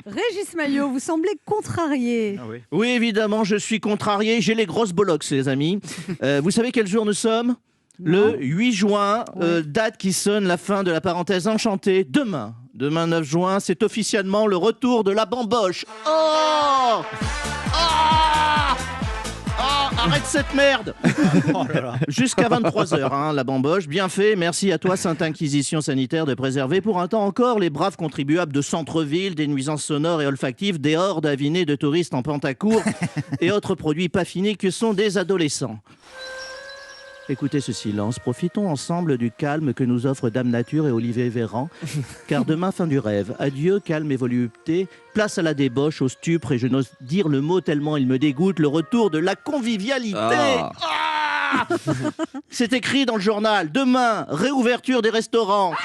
Régis Maillot, vous semblez contrarié. Ah oui. Oui, évidemment, je suis contrarié. J'ai les grosses bollocks, les amis. Vous savez quel jour nous sommes ? Le 8 juin, date qui sonne la fin de la parenthèse enchantée. Demain, 9 juin, c'est officiellement le retour de la bamboche. Oh arrête cette merde. Oh là là. Jusqu'à 23h, la bamboche. Bien fait. Merci à toi, Sainte Inquisition sanitaire, de préserver pour un temps encore les braves contribuables de centre-ville, des nuisances sonores et olfactives, des hordes avinées de touristes en pantacourt et autres produits pas finis que sont des adolescents. Écoutez ce silence, profitons ensemble du calme que nous offrent Dame Nature et Olivier Véran, car demain, fin du rêve. Adieu, calme et volupté, place à la débauche, au stupre, et je n'ose dire le mot tellement il me dégoûte, le retour de la convivialité. Ah C'est écrit dans le journal, demain, réouverture des restaurants.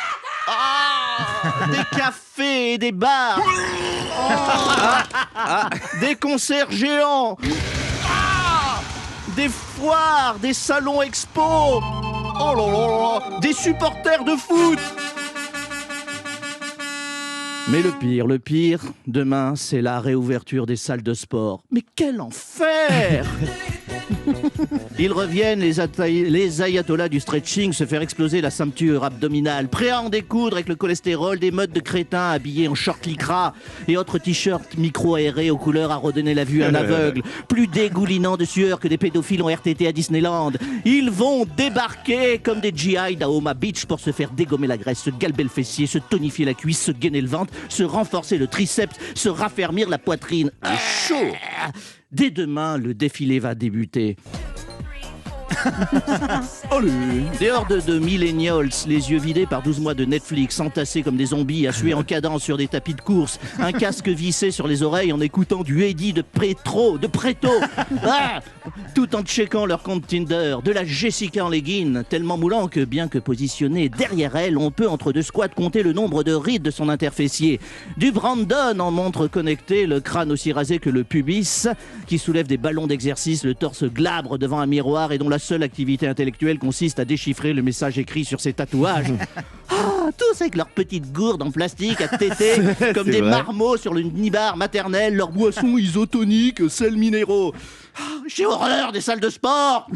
Des cafés et des bars. Des concerts géants. Des foires, des salons expo. Oh là là là, des supporters de foot. Mais le pire, demain, c'est la réouverture des salles de sport. Mais quel enfer! Ils reviennent, les ayatollahs du stretching, se faire exploser la ceinture abdominale, prêts à en découdre avec le cholestérol, des modes de crétins habillés en short lycra et autres t-shirts micro-aérés aux couleurs à redonner la vue à un aveugle, plus dégoulinants de sueur que des pédophiles en RTT à Disneyland. Ils vont débarquer comme des GI d'Ahoma Beach pour se faire dégommer la graisse, se galber le fessier, se tonifier la cuisse, se gainer le ventre, se renforcer le triceps, se raffermir la poitrine. Chaud! Dès demain, le défilé va débuter. Des hordes de millennials, les yeux vidés par 12 mois de Netflix, entassés comme des zombies, à suer en cadence sur des tapis de course, un casque vissé sur les oreilles en écoutant du Eddie de Preto, tout en checkant leur compte Tinder, de la Jessica en legging, tellement moulant que bien que positionné derrière elle, on peut entre deux squats compter le nombre de rides de son interfessier, du Brandon en montre connectée, le crâne aussi rasé que le pubis, qui soulève des ballons d'exercice, le torse glabre devant un miroir et dont la seule activité intellectuelle consiste à déchiffrer le message écrit sur ses tatouages. Tous avec leurs petites gourdes en plastique à téter comme des marmots sur le nibar maternel, leurs boissons isotoniques, sels minéraux. J'ai horreur des salles de sport.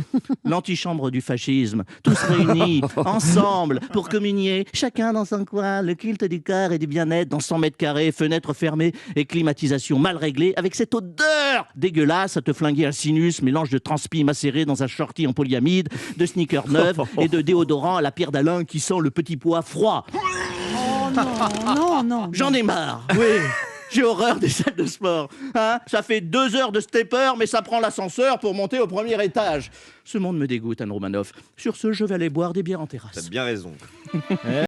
L'antichambre du fascisme, tous réunis, ensemble, pour communier, chacun dans son coin, le culte du corps et du bien-être dans 100 mètres carrés, fenêtres fermées et climatisation mal réglée, avec cette odeur dégueulasse à te flinguer un sinus, mélange de transpi macéré dans un shorty en polyamide, de sneakers neufs et de déodorant à la pierre d'Alain qui sent le petit pois froid. Oh non. J'en ai marre, oui. J'ai horreur des salles de sport. Ça fait 2 heures de stepper, mais ça prend l'ascenseur pour monter au premier étage. Ce monde me dégoûte, Anne Romanoff. Sur ce, je vais aller boire des bières en terrasse. T'as bien raison.